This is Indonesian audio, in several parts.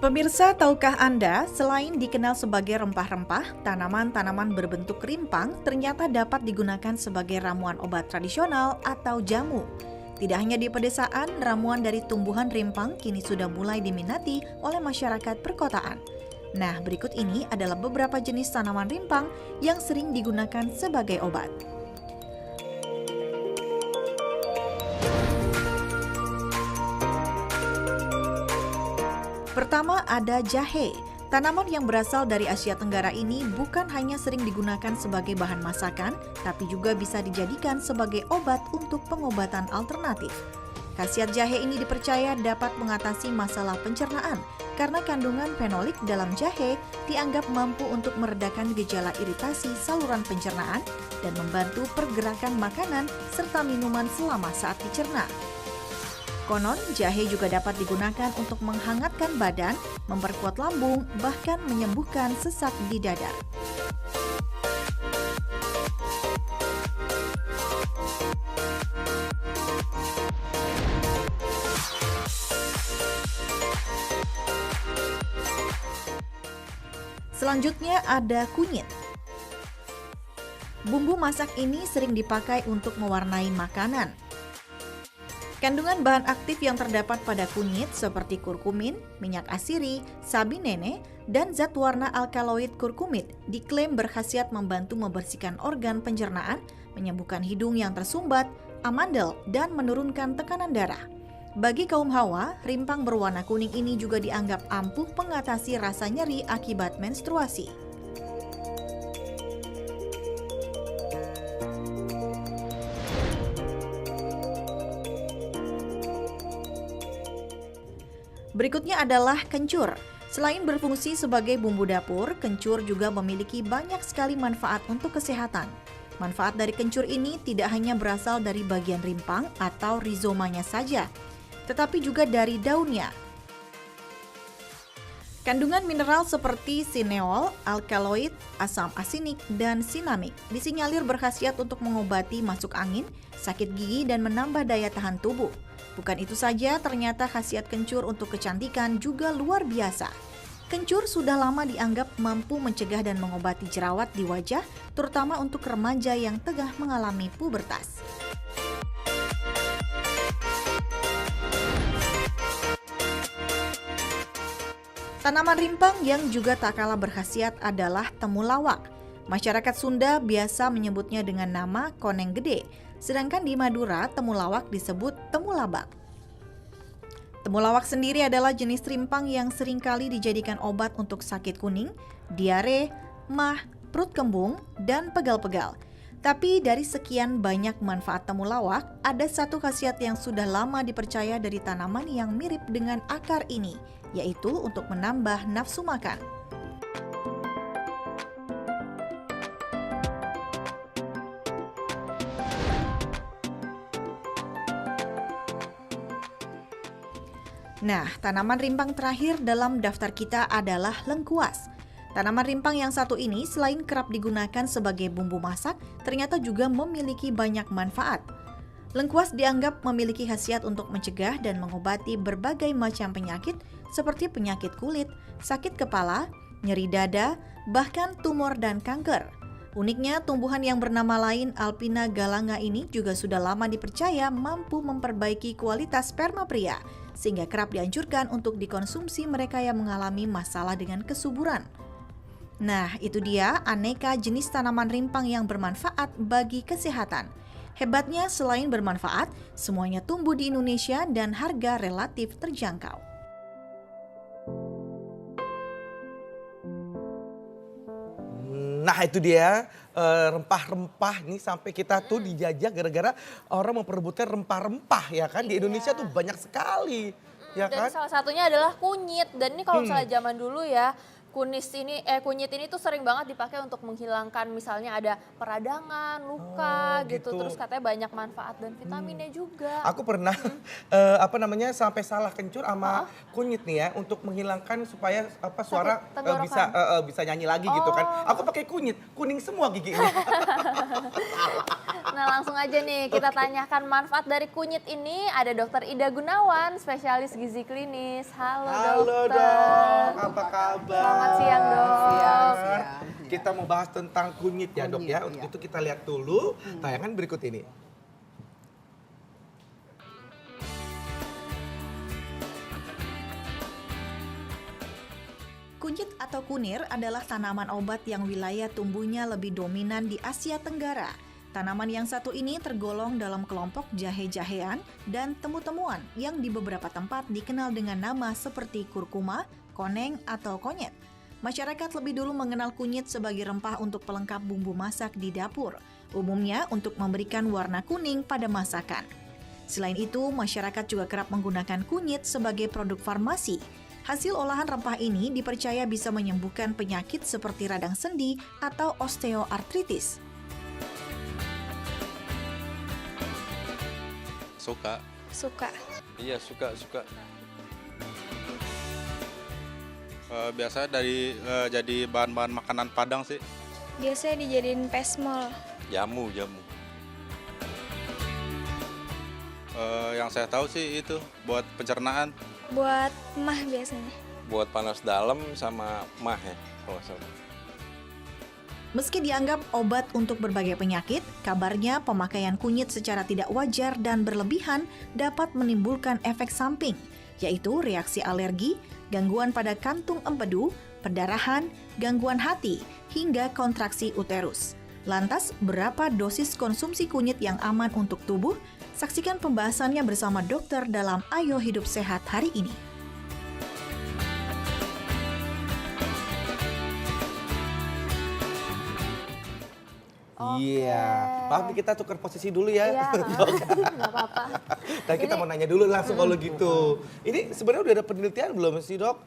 Pemirsa, tahukah Anda, selain dikenal sebagai rempah-rempah, tanaman-tanaman berbentuk rimpang ternyata dapat digunakan sebagai ramuan obat tradisional atau jamu. Tidak hanya di pedesaan, ramuan dari tumbuhan rimpang kini sudah mulai diminati oleh masyarakat perkotaan. Nah, berikut ini adalah beberapa jenis tanaman rimpang yang sering digunakan sebagai obat. Pertama ada jahe. Tanaman yang berasal dari Asia Tenggara ini bukan hanya sering digunakan sebagai bahan masakan, tapi juga bisa dijadikan sebagai obat untuk pengobatan alternatif. Khasiat jahe ini dipercaya dapat mengatasi masalah pencernaan karena kandungan fenolik dalam jahe dianggap mampu untuk meredakan gejala iritasi saluran pencernaan dan membantu pergerakan makanan serta minuman selama saat dicerna. Konon, jahe juga dapat digunakan untuk menghangatkan badan, memperkuat lambung, bahkan menyembuhkan sesak di dada. Selanjutnya ada kunyit. Bumbu masak ini sering dipakai untuk mewarnai makanan. Kandungan bahan aktif yang terdapat pada kunyit seperti kurkumin, minyak asiri, sabi nenek, dan zat warna alkaloid kurkumit diklaim berkhasiat membantu membersihkan organ pencernaan, menyembuhkan hidung yang tersumbat, amandel, dan menurunkan tekanan darah. Bagi kaum hawa, rimpang berwarna kuning ini juga dianggap ampuh mengatasi rasa nyeri akibat menstruasi. Berikutnya adalah kencur. Selain berfungsi sebagai bumbu dapur, kencur juga memiliki banyak sekali manfaat untuk kesehatan. Manfaat dari kencur ini tidak hanya berasal dari bagian rimpang atau rizomanya saja, tetapi juga dari daunnya. Kandungan mineral seperti sineol, alkaloid, asam asinik, dan sinamik disinyalir berkhasiat untuk mengobati masuk angin, sakit gigi, dan menambah daya tahan tubuh. Bukan itu saja, ternyata khasiat kencur untuk kecantikan juga luar biasa. Kencur sudah lama dianggap mampu mencegah dan mengobati jerawat di wajah, terutama untuk remaja yang tengah mengalami pubertas. Tanaman rimpang yang juga tak kalah berkhasiat adalah temulawak. Masyarakat Sunda biasa menyebutnya dengan nama koneng gede, sedangkan di Madura temulawak disebut temulabak. Temulawak sendiri adalah jenis rimpang yang seringkali dijadikan obat untuk sakit kuning, diare, mah, perut kembung, dan pegal-pegal. Tapi dari sekian banyak manfaat temulawak, ada satu khasiat yang sudah lama dipercaya dari tanaman yang mirip dengan akar ini, yaitu untuk menambah nafsu makan. Nah, tanaman rimpang terakhir dalam daftar kita adalah lengkuas. Tanaman rimpang yang satu ini selain kerap digunakan sebagai bumbu masak, ternyata juga memiliki banyak manfaat. Lengkuas dianggap memiliki khasiat untuk mencegah dan mengobati berbagai macam penyakit seperti penyakit kulit, sakit kepala, nyeri dada, bahkan tumor dan kanker. Uniknya, tumbuhan yang bernama lain Alpina galanga ini juga sudah lama dipercaya mampu memperbaiki kualitas sperma pria, sehingga kerap dianjurkan untuk dikonsumsi mereka yang mengalami masalah dengan kesuburan. Nah, itu dia aneka jenis tanaman rimpang yang bermanfaat bagi kesehatan. Hebatnya, selain bermanfaat, semuanya tumbuh di Indonesia dan harga relatif terjangkau. Nah itu dia rempah-rempah nih sampai kita tuh dijajah gara-gara orang memperebutkan rempah-rempah ya kan. Di Indonesia tuh banyak sekali ya Dan kan. salah satunya adalah kunyit. Dan ini kalau misalnya zaman dulu ya, kunyit ini tuh sering banget dipakai untuk menghilangkan misalnya ada peradangan, luka gitu. gitu. Terus katanya banyak manfaat dan vitaminnya juga. Aku pernah sampai salah kencur sama kunyit nih ya untuk menghilangkan supaya suara tenggorokan. bisa nyanyi lagi gitu kan. Aku pakai kunyit, kuning semua giginya. Nah langsung aja nih kita tanyakan manfaat dari kunyit ini. Ada Dokter Ida Gunawan, spesialis gizi klinis. Halo dokter. Dok, apa kabar? Selamat siang dok. Siang. Kita mau bahas tentang kunyit ya dok ya. Kunyit, Untuk iya. itu kita lihat dulu tayangan berikut ini. Kunyit atau kunir adalah tanaman obat yang wilayah tumbuhnya lebih dominan di Asia Tenggara. Tanaman yang satu ini tergolong dalam kelompok jahe-jahean dan temu-temuan yang di beberapa tempat dikenal dengan nama seperti kurkuma, koneng, atau konyet. Masyarakat lebih dulu mengenal kunyit sebagai rempah untuk pelengkap bumbu masak di dapur, umumnya untuk memberikan warna kuning pada masakan. Selain itu, masyarakat juga kerap menggunakan kunyit sebagai produk farmasi. Hasil olahan rempah ini dipercaya bisa menyembuhkan penyakit seperti radang sendi atau osteoartritis. Suka. Suka. Iya, suka. Biasanya jadi bahan-bahan makanan Padang sih. Biasanya dijadiin pesmol. Jamu. Yang saya tahu sih itu buat pencernaan, Buat mah biasanya. buat panas dalam sama mah ya kalau nggak salah. Meski dianggap obat untuk berbagai penyakit, kabarnya pemakaian kunyit secara tidak wajar dan berlebihan dapat menimbulkan efek samping, yaitu reaksi alergi, gangguan pada kantung empedu, perdarahan, gangguan hati, hingga kontraksi uterus. Lantas, berapa dosis konsumsi kunyit yang aman untuk tubuh? Saksikan pembahasannya bersama dokter dalam Ayo Hidup Sehat hari ini. Iya. Maaf nih kita tukar posisi dulu ya. Iya, nggak apa-apa. Dan kita mau nanya dulu langsung kalau gitu. Ini sebenarnya udah ada penelitian belum sih dok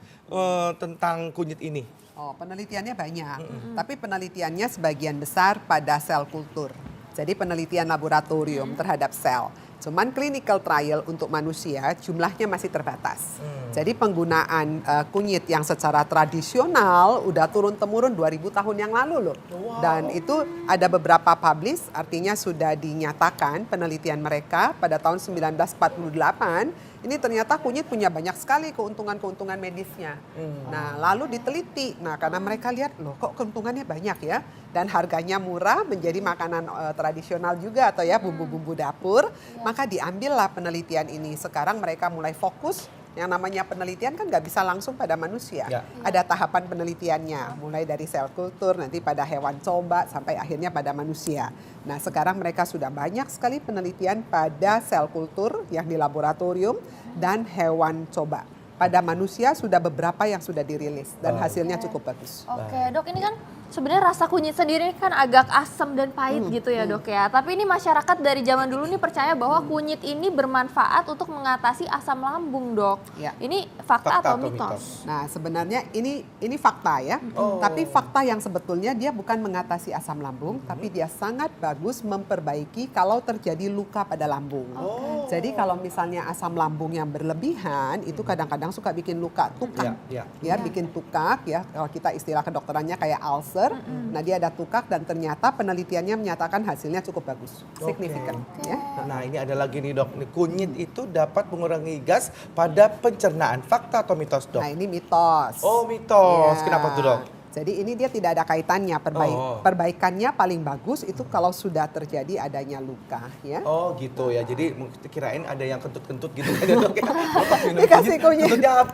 tentang kunyit ini? Oh, penelitiannya banyak. Tapi penelitiannya sebagian besar pada sel kultur. Jadi penelitian laboratorium terhadap sel. Cuman clinical trial untuk manusia jumlahnya masih terbatas. Jadi penggunaan kunyit yang secara tradisional udah turun-temurun 2000 tahun yang lalu loh. Dan itu ada beberapa publish, artinya sudah dinyatakan penelitian mereka pada tahun 1948. Ini ternyata kunyit punya banyak sekali keuntungan-keuntungan medisnya. Nah, lalu diteliti. Nah, karena mereka lihat, loh kok keuntungannya banyak ya. Dan harganya murah, menjadi makanan tradisional juga atau ya bumbu-bumbu dapur. Maka diambillah penelitian ini. Sekarang mereka mulai fokus. Yang namanya penelitian kan nggak bisa langsung pada manusia. Ya. Ada tahapan penelitiannya. Mulai dari sel kultur, nanti pada hewan coba, sampai akhirnya pada manusia. Nah, sekarang mereka sudah banyak sekali penelitian pada sel kultur yang di laboratorium dan hewan coba. Pada manusia sudah beberapa yang sudah dirilis dan hasilnya cukup bagus. Oke dok, ini kan sebenarnya rasa kunyit sendiri kan agak asam dan pahit gitu ya dok ya. Tapi ini masyarakat dari zaman dulu nih percaya bahwa kunyit ini bermanfaat untuk mengatasi asam lambung dok. Ya. Ini fakta atau mitos? Nah, sebenarnya ini fakta ya. Tapi fakta yang sebetulnya dia bukan mengatasi asam lambung, tapi dia sangat bagus memperbaiki kalau terjadi luka pada lambung. Jadi kalau misalnya asam lambung yang berlebihan itu kadang-kadang suka bikin luka tukak. Ya, bikin tukak ya. Kalau kita istilah kedokterannya kayak ulcer. Nah, dia ada tukak dan ternyata penelitiannya menyatakan hasilnya cukup bagus, signifikan. Ya. Nah ini ada lagi nih dok, kunyit itu dapat mengurangi gas pada pencernaan. Fakta atau mitos dok? Nah, ini mitos. Oh mitos, Ya. Kenapa tuh dok? Jadi ini dia tidak ada kaitannya. Perbaikannya paling bagus itu kalau sudah terjadi adanya luka. Ya. Oh gitu ya, jadi kirain ada yang kentut-kentut gitu kan ya dok ya? Dikasih kunyit. Kentutnya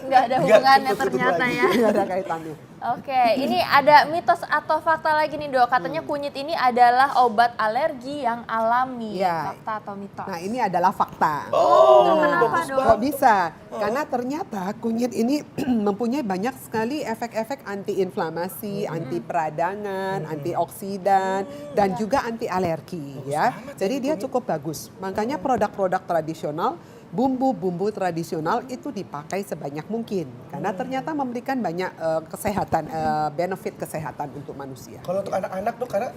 Nggak ada hubungannya ternyata ya. Tidak ada kaitannya. Oke, ini ada mitos atau fakta lagi nih dok. Katanya kunyit ini adalah obat alergi yang alami. Ya. Fakta atau mitos? Nah, ini adalah fakta. Kenapa dok? Kok bisa? Karena ternyata kunyit ini mempunyai banyak sekali efek-efek anti-inflamasi, anti peradangan, antioksidan, dan juga anti alergi ya. Jadi dia cukup bagus. Makanya produk-produk tradisional bumbu-bumbu tradisional itu dipakai sebanyak mungkin karena ternyata memberikan banyak kesehatan, benefit kesehatan untuk manusia. Kalau untuk anak-anak dok, karena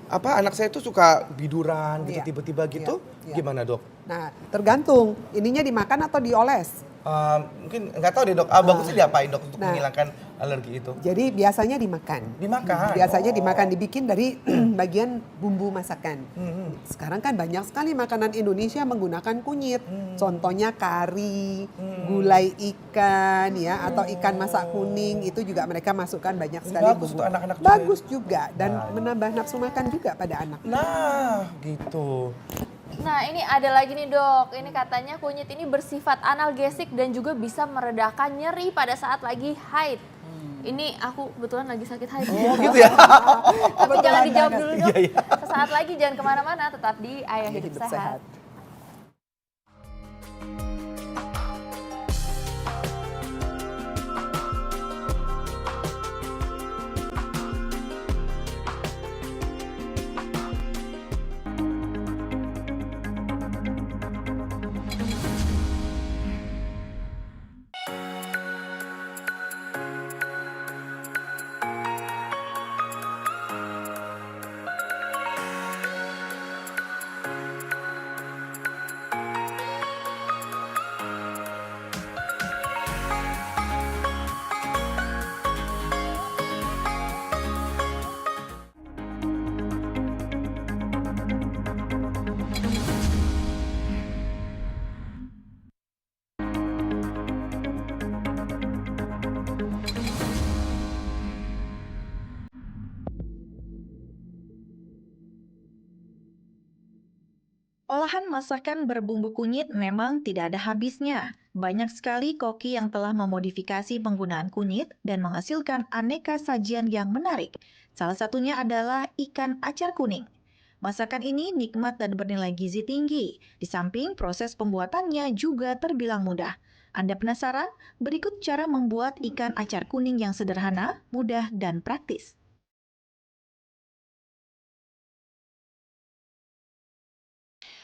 anak saya tuh suka biduran gitu Iya. tiba-tiba gitu, Iya. gimana dok? Nah, tergantung ininya dimakan atau dioles. Mungkin nggak tahu deh dok, bagusnya diapain dok untuk Nah. menghilangkan alergi itu? Jadi biasanya dimakan. Dimakan? Biasanya Oh. dimakan, dibikin dari bagian bumbu masakan. Sekarang kan banyak sekali makanan Indonesia menggunakan kunyit. Contohnya kari, gulai ikan ya, atau ikan masak kuning itu juga mereka masukkan banyak sekali bagus bumbu. untuk anak-anak juga. Bagus juga dan menambah nafsu makan juga pada anak. Nah, gitu. Nah ini ada lagi nih dok, ini katanya kunyit ini bersifat analgesik dan juga bisa meredakan nyeri pada saat lagi haid. Ini aku kebetulan lagi sakit haid. Oh gitu ya? Tapi jangan dijawab banget. dulu dok. Iya, iya. Sesaat lagi jangan kemana-mana, tetap di Ayah Hidup Sehat. Olahan masakan berbumbu kunyit memang tidak ada habisnya. Banyak sekali koki yang telah memodifikasi penggunaan kunyit dan menghasilkan aneka sajian yang menarik. Salah satunya adalah ikan acar kuning. Masakan ini nikmat dan bernilai gizi tinggi. Di samping proses pembuatannya juga terbilang mudah. Anda penasaran? Berikut cara membuat ikan acar kuning yang sederhana, mudah, dan praktis.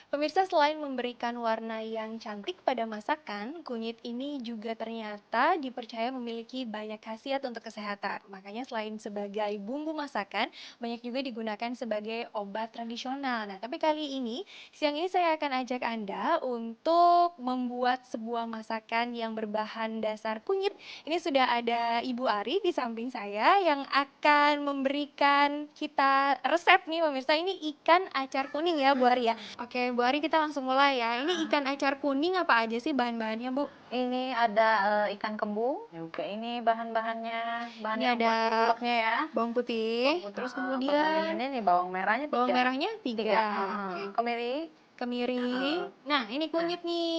Pemirsa, selain memberikan warna yang cantik pada masakan, kunyit ini juga ternyata dipercaya memiliki banyak khasiat untuk kesehatan. Makanya selain sebagai bumbu masakan, banyak juga digunakan sebagai obat tradisional. Nah, tapi kali ini, siang ini saya akan ajak Anda untuk membuat sebuah masakan yang berbahan dasar kunyit. Ini sudah ada Ibu Ari di samping saya yang akan memberikan kita resep nih pemirsa. Ini ikan acar kuning ya Bu Ari ya. Oke Bu Ari, kita langsung mulai ya. Ini ikan acar kuning apa aja sih bahan-bahannya Bu? Ini ada ikan kembung juga. Ini bahan-bahannya, bahan Ini yang ada buat nguleknya ya. bawang putih, terus kemudian ini bawang merahnya bawang 3. merahnya 3, Kemiri. kemiri. Nah, ini kunyit nih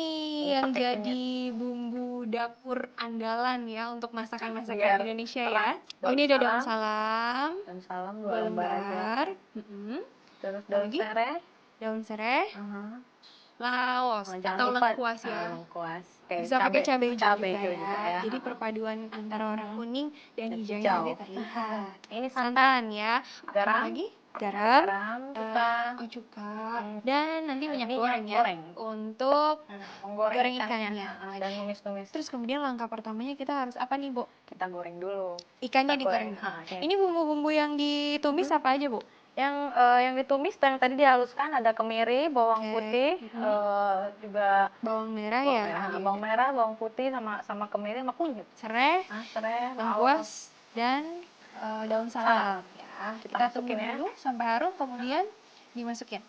yang pakai jadi bumbu dapur andalan ya untuk masakan-masakan Biar Indonesia terang. ya. Oh, ini ada daun salam, Dan salam 2 2 lembar aja. lembar, Terus daun Lagi? serai. daun serai, laos Jangan atau lupa lengkuas ya. lengkuas. Oke, Bisa pakai cabai hijau cabai juga hijau juga ya. Jadi perpaduan antara warna kuning dan Dan hijaunya hijau. tadi terlihat. Ini Santan ya. garam, Lagi garam, garam, cuka. cuka, dan nanti minyak Ini goreng ya goreng. untuk Menggoreng goreng ikannya. ikannya. Dan numis-numis. Terus kemudian langkah pertamanya kita harus apa nih Bu? Kita goreng dulu. Ikannya Kita digoreng. goreng. Ini bumbu-bumbu yang ditumis apa aja Bu? Yang ditumis dan tadi dihaluskan ada kemiri, bawang Oke. putih, juga Bawang merah bawang ya, merah, bawang merah, bawang putih sama kemiri sama kunyit. serai, Serai, lengkuas, dan daun salam. Ya, kita tunggu masukin ya. dulu sampai harum kemudian dimasukin.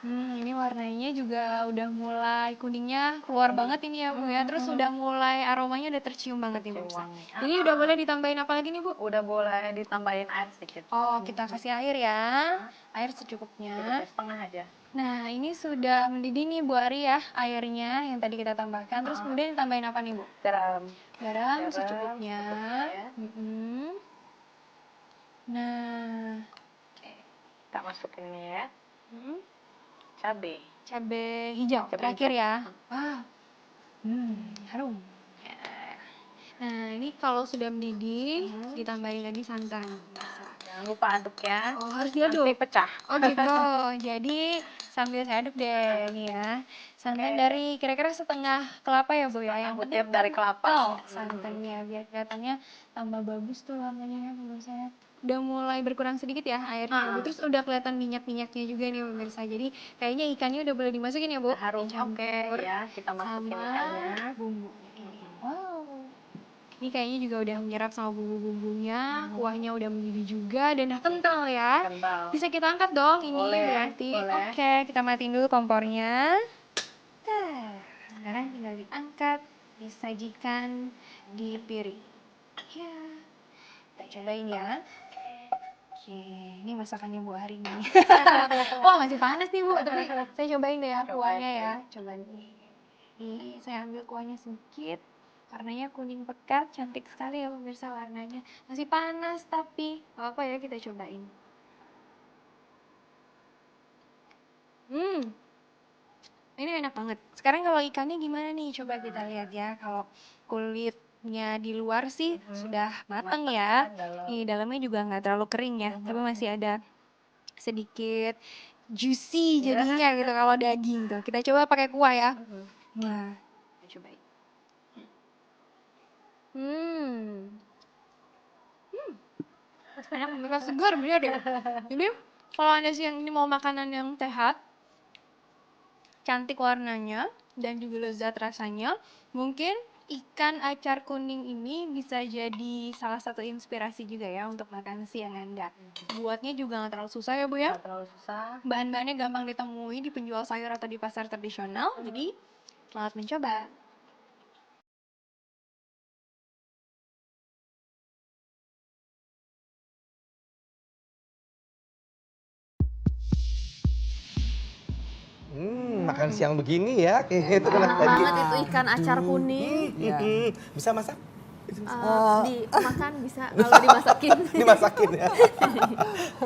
Ini warnanya juga udah mulai kuningnya keluar banget ini ya Bu ya. Terus udah mulai aromanya udah tercium banget nih Bu. wangi. Ini udah boleh ditambahin apa lagi nih Bu? Udah boleh ditambahin air sedikit. Oh, kita kasih air ya. Air secukupnya. Setengah aja. Nah, ini sudah mendidih nih Bu Ari ya, airnya yang tadi kita tambahkan. Terus kemudian ditambahin apa nih Bu? Garam. Garam secukupnya. Ya. Nah, Kita masukin ini ya. Cabai. cabai hijau Cabai terakhir hijau. ya. Wow. Harum. Nah, ini kalau sudah mendidih, ditambahin lagi santan. Jangan lupa aduk ya. Oh, harus Nanti diaduk. pecah. Oh gitu. Jadi sambil saya aduk deh nih ya. Santan dari kira-kira setengah kelapa ya Bu ya. Yang Kutip dari kelapa. santannya biar kelihatannya tambah bagus tuh warnanya ya pemirsa. Udah mulai berkurang sedikit ya airnya. Terus udah kelihatan minyak-minyaknya juga nih pemirsa. Jadi kayaknya ikannya udah boleh dimasukin ya Bu. Harum Campur ya, kita masukin sama ikannya. bumbu. Wow. Ini kayaknya juga udah menyerap sama bumbu-bumbunya, kuahnya udah mendidih juga dan udah kental ya. Kental. Bisa kita angkat dong ini Boleh, berarti. boleh. Oke, kita matiin dulu kompornya. Sekarang tinggal diangkat, disajikan di piring. Ya, kita cobain ya. Oke, ini masakannya Bu hari ini. Wah, masih panas nih Bu, tapi saya cobain deh ya kuahnya ya. Coba nih. Ini saya ambil kuahnya sedikit. Warnanya kuning pekat, cantik sekali ya pemirsa warnanya. Masih panas tapi apa ya kita cobain. Ini enak banget. Sekarang kalau ikannya gimana nih? Coba kita lihat ya. Kalau kulitnya di luar sih sudah matang ya. Nih dalamnya juga nggak terlalu kering ya, tapi masih ada sedikit juicy jadinya gitu kalau daging tuh. Kita coba pakai kuah ya. Nah, kita cobain. Enak banget, segar bener deh. Jadi kalau Anda siang ini mau makanan yang sehat, cantik warnanya, dan juga lezat rasanya, mungkin ikan acar kuning ini bisa jadi salah satu inspirasi juga ya untuk makan siang Anda. Buatnya juga nggak terlalu susah ya Bu ya. Nggak terlalu susah. Bahan-bahannya gampang ditemui di penjual sayur atau di pasar tradisional. Jadi selamat mencoba. Makan siang begini ya, kayaknya itu kan tadi. Banget itu ikan acar kuning. Bisa masak? Dimakan bisa kalau dimasakin. Dimasakin ya.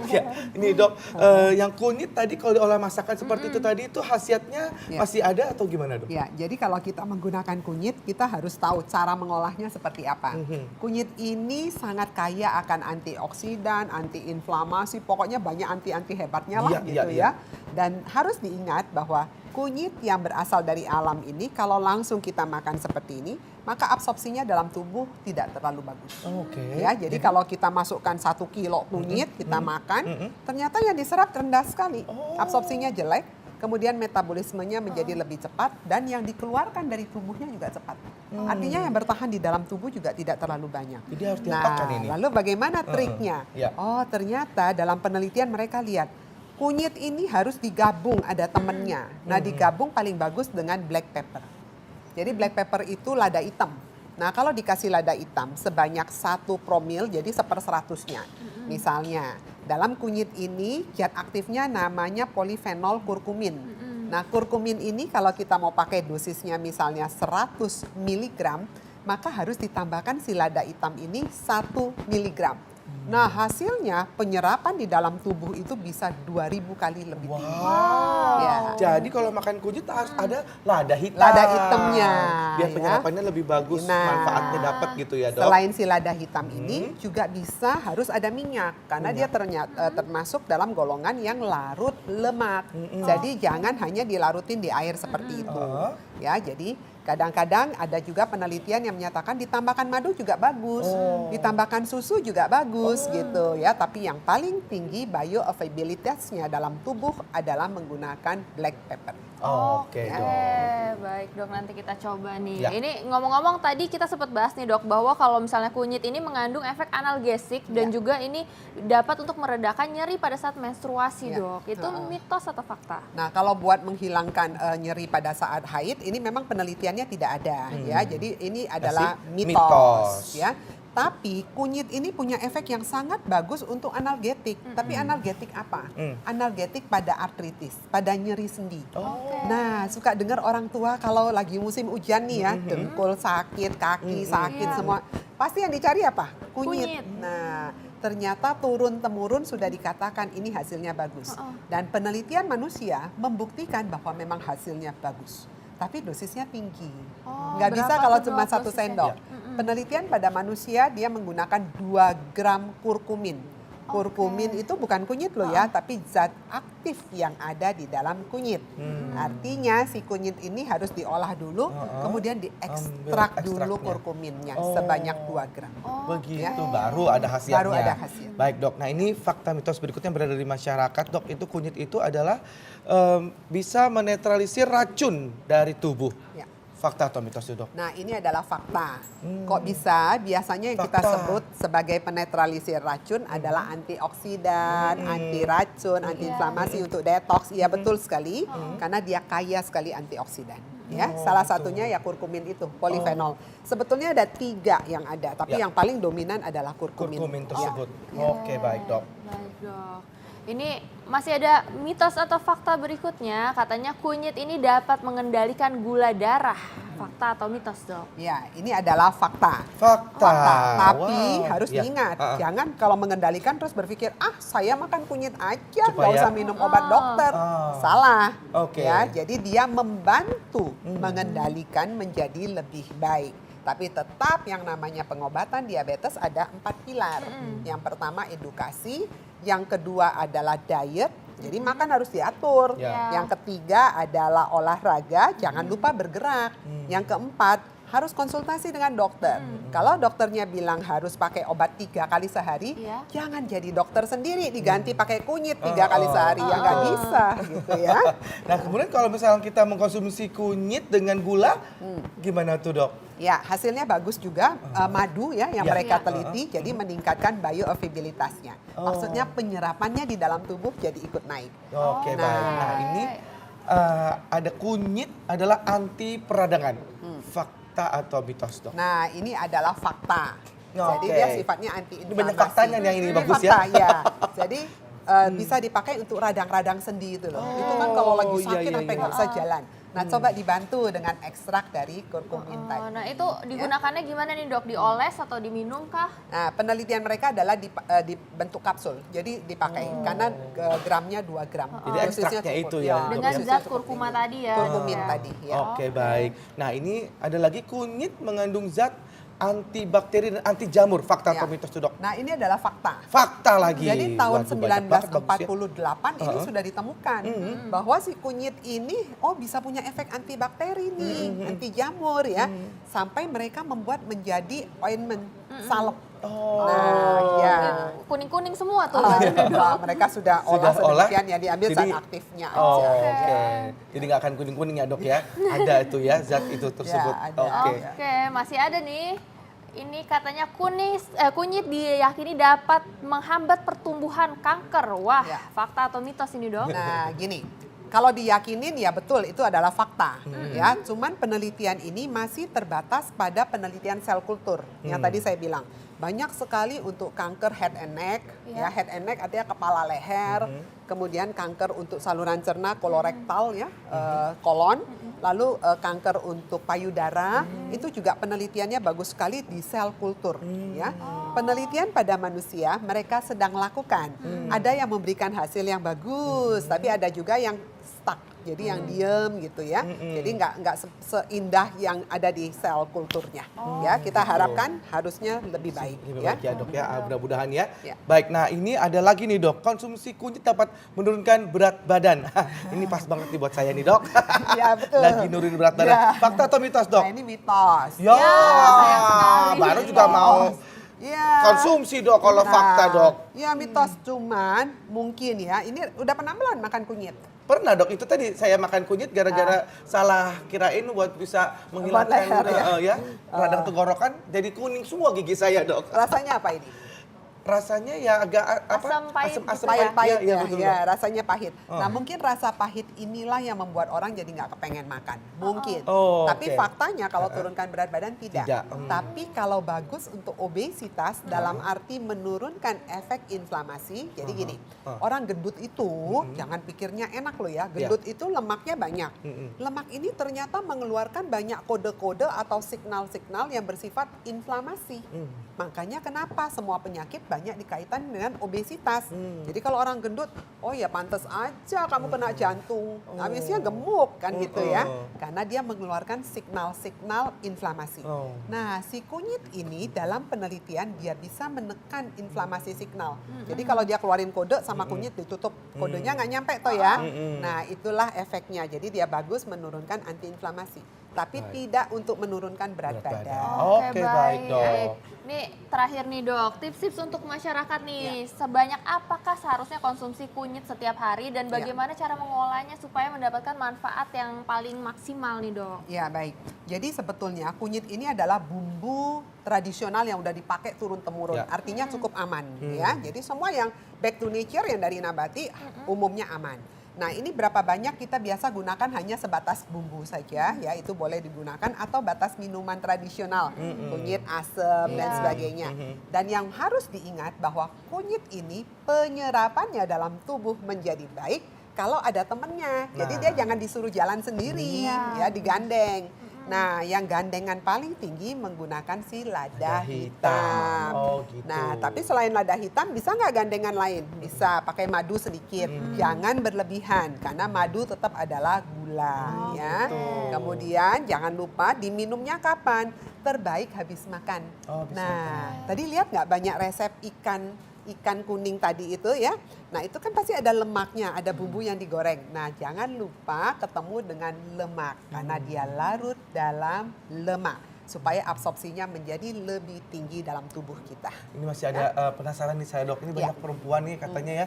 Ya, ini Dok, yang kunyit tadi kalau diolah masakan seperti itu tadi itu khasiatnya masih ada atau gimana Dok? Ya, jadi kalau kita menggunakan kunyit, kita harus tahu cara mengolahnya seperti apa. Kunyit ini sangat kaya akan antioksidan, antiinflamasi, pokoknya banyak anti-anti hebatnya lah gitu ya. Dan harus diingat bahwa kunyit yang berasal dari alam ini kalau langsung kita makan seperti ini, maka absorpsinya dalam tubuh tidak terlalu bagus. Ya, jadi kalau kita masukkan 1 kilo kunyit kita makan, ternyata yang diserap rendah sekali, absorpsinya jelek, kemudian metabolismenya menjadi lebih cepat dan yang dikeluarkan dari tubuhnya juga cepat. Artinya yang bertahan di dalam tubuh juga tidak terlalu banyak. Jadi harus diapakan ini? Lalu bagaimana triknya? Oh, ternyata dalam penelitian mereka lihat kunyit ini harus digabung, ada temennya. Nah, digabung paling bagus dengan black pepper. Jadi black pepper itu lada hitam. Nah, kalau dikasih lada hitam sebanyak 1 promil, jadi 1/100-nya. Misalnya, dalam kunyit ini zat aktifnya namanya polifenol kurkumin. Nah, kurkumin ini kalau kita mau pakai dosisnya misalnya 100 mg, maka harus ditambahkan si lada hitam ini 1 mg. Nah, hasilnya penyerapan di dalam tubuh itu bisa 2000 kali lebih tinggi. Ya. Jadi kalau makan kunyit harus ada lada hitam. Lada hitamnya. Biar penyerapannya lebih bagus, manfaatnya dapat gitu ya Dok. Selain si lada hitam ini juga bisa harus ada minyak. Karena dia ternyata termasuk dalam golongan yang larut lemak. Jadi jangan hanya dilarutin di air seperti itu. Ya, jadi kadang-kadang ada juga penelitian yang menyatakan ditambahkan madu juga bagus, ditambahkan susu juga bagus gitu ya. Tapi yang paling tinggi bioavailability-nya dalam tubuh adalah menggunakan black pepper. Oke Dok. Baik Dok, nanti kita coba nih. Ya. Ini ngomong-ngomong tadi kita sempat bahas nih Dok, bahwa kalau misalnya kunyit ini mengandung efek analgesik dan juga ini dapat untuk meredakan nyeri pada saat menstruasi Dok. Itu mitos atau fakta? Nah, kalau buat menghilangkan nyeri pada saat haid, ini memang penelitiannya tidak ada ya. Jadi ini adalah mitos ya. Tapi kunyit ini punya efek yang sangat bagus untuk analgetik. Tapi analgetik apa? Analgetik pada artritis, pada nyeri sendi. Nah, suka dengar orang tua kalau lagi musim hujan nih ya, dengkul sakit, kaki sakit semua. Pasti yang dicari apa? Kunyit. Nah, ternyata turun-temurun sudah dikatakan ini hasilnya bagus. Dan penelitian manusia membuktikan bahwa memang hasilnya bagus. Tapi dosisnya tinggi. Nggak bisa kalau cuma 1 sendok. Penelitian pada manusia dia menggunakan 2 gram kurkumin. Kurkumin itu bukan kunyit loh ya, tapi zat aktif yang ada di dalam kunyit. Artinya si kunyit ini harus diolah dulu, kemudian diekstrak dulu kurkuminnya sebanyak 2 gram. Begitu, baru ada khasiatnya. Baru ada khasiat. Baik dok, nah ini fakta mitos berikutnya yang berada di masyarakat dok, itu kunyit itu adalah bisa menetralisir racun dari tubuh. Ya. Fakta atau mitos itu dok? Nah ini adalah fakta. Kok bisa? Biasanya yang kita Fakta. sebut sebagai penetralisir racun adalah antioksidan, anti racun, anti inflamasi untuk detox. Iya betul sekali, karena dia kaya sekali antioksidan. Ya, salah satunya ya kurkumin itu, polifenol. Sebetulnya ada 3 yang ada, tapi yang paling dominan adalah kurkumin. Kurkumin Ya. tersebut. Oke, baik dok. Baik dok. Ini masih ada mitos atau fakta berikutnya, katanya kunyit ini dapat mengendalikan gula darah. Fakta atau mitos dok? Ya, ini adalah fakta. Fakta. Tapi Wow. harus Ya. diingat, jangan kalau mengendalikan terus berpikir, saya makan kunyit aja, nggak Supaya- usah minum obat dokter. Salah. Oke. Ya, jadi dia membantu mengendalikan menjadi lebih baik. Tapi tetap yang namanya pengobatan diabetes ada 4 pilar. Yang pertama edukasi, yang kedua adalah diet, jadi makan harus diatur. Ya. Yang ketiga adalah olahraga, jangan lupa bergerak. Yang keempat harus konsultasi dengan dokter. Kalau dokternya bilang harus pakai obat 3 kali sehari, Iya. jangan jadi dokter sendiri diganti pakai kunyit 3 kali sehari, ya nggak bisa gitu ya. Nah kemudian kalau misalnya kita mengkonsumsi kunyit dengan gula, gimana tuh dok? Ya, hasilnya bagus juga, madu ya yang Ya. mereka teliti, jadi meningkatkan bioavailabilitasnya. Maksudnya penyerapannya di dalam tubuh jadi ikut naik. Oke, baik. Nah ini ada kunyit adalah anti peradangan. Fakta atau mitos dok? Nah, ini adalah fakta. Jadi Oke. dia sifatnya anti-inflamasi. Ini banyak faktanya nih yang ini bagus ya. Fakta, ya. Jadi bisa dipakai untuk radang-radang sendi itu loh. Itu kan kalau lagi iya, sakit iya, sampai iya. nggak bisa jalan. Nah, coba dibantu dengan ekstrak dari kurkumin tadi. Nah itu digunakannya gimana nih dok? Dioles atau diminum kah? Nah, penelitian mereka adalah dibentuk kapsul. Jadi dipakai karena gramnya 2 gram. Jadi ekstraknya itu ya, Dengan dok, ya? zat kurkuma tadi ya. Kurkumin Ya. tadi ya. Oke, baik. Nah ini ada lagi kunyit mengandung zat antibakteri dan anti jamur. Fakta Ya. atau mitos tuh dok? Nah, ini adalah fakta. Fakta lagi. Jadi tahun Waduh, banyak banget, bagus ya. 1948 ini sudah ditemukan bahwa si kunyit ini bisa punya efek antibakteri nih, anti jamur ya. Sampai mereka membuat menjadi ointment, salep. Nah, ya. Kuning-kuning semua tuh. Nah, mereka sudah olah olah, sedemikian ya diambil zat jadi- aktifnya Oh, aja. oke. Jadi nggak akan kuning-kuning ya dok ya? Ada itu ya zat itu tersebut. ada. Oke. Oke, masih ada nih. Ini katanya kunyit diyakini dapat menghambat pertumbuhan kanker. Wah, Ya. fakta atau mitos ini dok? Nah, gini. Kalau diyakinin ya betul itu adalah fakta ya. Cuman penelitian ini masih terbatas pada penelitian sel kultur yang tadi saya bilang. Banyak sekali untuk kanker head and neck ya, head and neck artinya kepala leher, kemudian kanker untuk saluran cerna kolorektal ya, kolon, lalu kanker untuk payudara, itu juga penelitiannya bagus sekali di sel kultur ya. Penelitian pada manusia mereka sedang lakukan. Ada yang memberikan hasil yang bagus, tapi ada juga yang stuck. Jadi yang diem gitu ya. Jadi nggak seindah yang ada di sel kulturnya. Ya, kita harapkan harusnya lebih baik Lebih ya. baik ya dok ya, mudah-mudahan ya. Ya. Baik, nah ini ada lagi nih dok, konsumsi kunyit dapat menurunkan berat badan. Ini pas banget nih buat saya nih dok. Ya, betul. Lagi nurunin berat badan. Ya. Fakta atau mitos dok? Nah, ini mitos. Ya, sayang sekali. baru juga mau Iya. konsumsi dok kalau Nah, fakta dok. Ya mitos cuman mungkin ya. Ini udah pernah belum makan kunyit? Pernah dok, itu tadi saya makan kunyit gara-gara salah kirain buat bisa menghilangkan leher, ya. radang tenggorokan, jadi kuning semua gigi saya dok. Rasanya apa ini? Rasanya ya agak Asam pahit asam Pahit-pahit ya, ya, betul, ya, Dok. rasanya pahit. Nah mungkin rasa pahit inilah yang membuat orang jadi nggak kepengen makan. Mungkin. Oh, Tapi oke. faktanya kalau turunkan berat badan tidak. Tidak. Tapi kalau bagus untuk obesitas dalam arti menurunkan efek inflamasi. Jadi gini, orang gendut itu jangan pikirnya enak loh ya. Gendut itu lemaknya banyak. Lemak ini ternyata mengeluarkan banyak kode-kode atau signal-signal yang bersifat inflamasi. Makanya kenapa semua penyakit banyak dikaitan dengan obesitas. Jadi kalau orang gendut, oh ya pantas aja kamu kena jantung, habisnya gemuk kan gitu ya. Karena dia mengeluarkan signal-signal inflamasi. Nah, si kunyit ini dalam penelitian dia bisa menekan inflamasi signal. Jadi kalau dia keluarin kode sama kunyit ditutup, kodenya nggak nyampe toh ya. Nah, itulah efeknya. Jadi dia bagus menurunkan antiinflamasi, tapi tidak untuk menurunkan berat badan. Oke, baik, Dok. Nih terakhir nih dok, tips-tips untuk masyarakat nih, sebanyak apakah seharusnya konsumsi kunyit setiap hari dan bagaimana cara mengolahnya supaya mendapatkan manfaat yang paling maksimal nih dok? Ya baik, jadi sebetulnya kunyit ini adalah bumbu tradisional yang udah dipakai turun-temurun, artinya cukup aman ya. Jadi semua yang back to nature yang dari nabati umumnya aman. Nah ini berapa banyak kita biasa gunakan hanya sebatas bumbu saja ya, itu boleh digunakan atau batas minuman tradisional, kunyit, asam dan sebagainya. Dan yang harus diingat bahwa kunyit ini penyerapannya dalam tubuh menjadi baik kalau ada temennya. Jadi dia jangan disuruh jalan sendiri ya, digandeng. Nah, yang gandengan paling tinggi menggunakan si lada hitam. Oh, gitu. Nah, tapi selain lada hitam bisa nggak gandengan lain? Bisa pakai madu sedikit. Jangan berlebihan karena madu tetap adalah gula ya. Kemudian jangan lupa diminumnya kapan? Terbaik habis makan. Nah, tadi lihat nggak banyak resep ikan kuning tadi itu ya. Nah itu kan pasti ada lemaknya, ada bumbu yang digoreng. Nah jangan lupa ketemu dengan lemak karena dia larut dalam lemak supaya absorpsinya menjadi lebih tinggi dalam tubuh kita. Ini masih ada penasaran nih saya dok, ini banyak perempuan nih katanya ya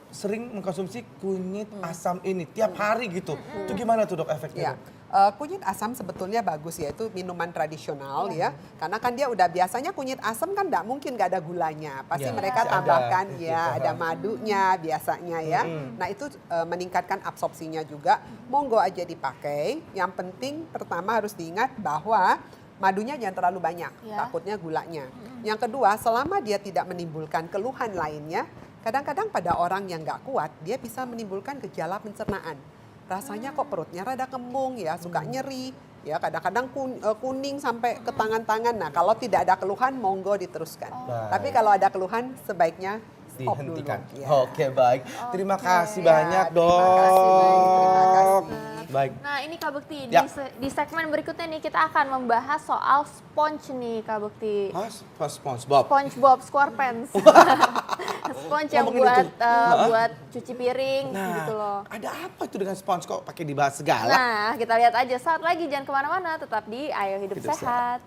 sering mengkonsumsi kunyit asam ini tiap hari gitu. Itu gimana tuh dok efeknya? Dok? Kunyit asam sebetulnya bagus ya, itu minuman tradisional ya. Karena kan dia udah biasanya kunyit asam kan nggak mungkin nggak ada gulanya. Pasti mereka tambahkan ada madunya biasanya ya. Nah itu meningkatkan absorpsinya juga. Monggo aja dipakai. Yang penting pertama harus diingat bahwa madunya jangan terlalu banyak, takutnya gulanya. Yang kedua, selama dia tidak menimbulkan keluhan lainnya, kadang-kadang pada orang yang nggak kuat, dia bisa menimbulkan gejala pencernaan. Rasanya kok perutnya rada kembung ya, suka nyeri, ya kadang-kadang kuning sampai ke tangan-tangan. Nah kalau tidak ada keluhan, monggo diteruskan. Tapi kalau ada keluhan, sebaiknya stop Dihentikan. dulu. Ya. Oke baik, terima kasih banyak dok. Terima kasih, terima kasih. Baik. Nah ini Kak Bekti, Ya. di segmen berikutnya nih kita akan membahas soal sponge nih Kak Bekti. Pas SpongeBob. SpongeBob SquarePants. Sponge yang Ngomongin buat cuci piring Nah, gitu loh. ada apa itu dengan sponge kok pakai dibahas segala? Nah kita lihat aja saat lagi, jangan kemana-mana, tetap di Ayo Hidup Hidup Sehat.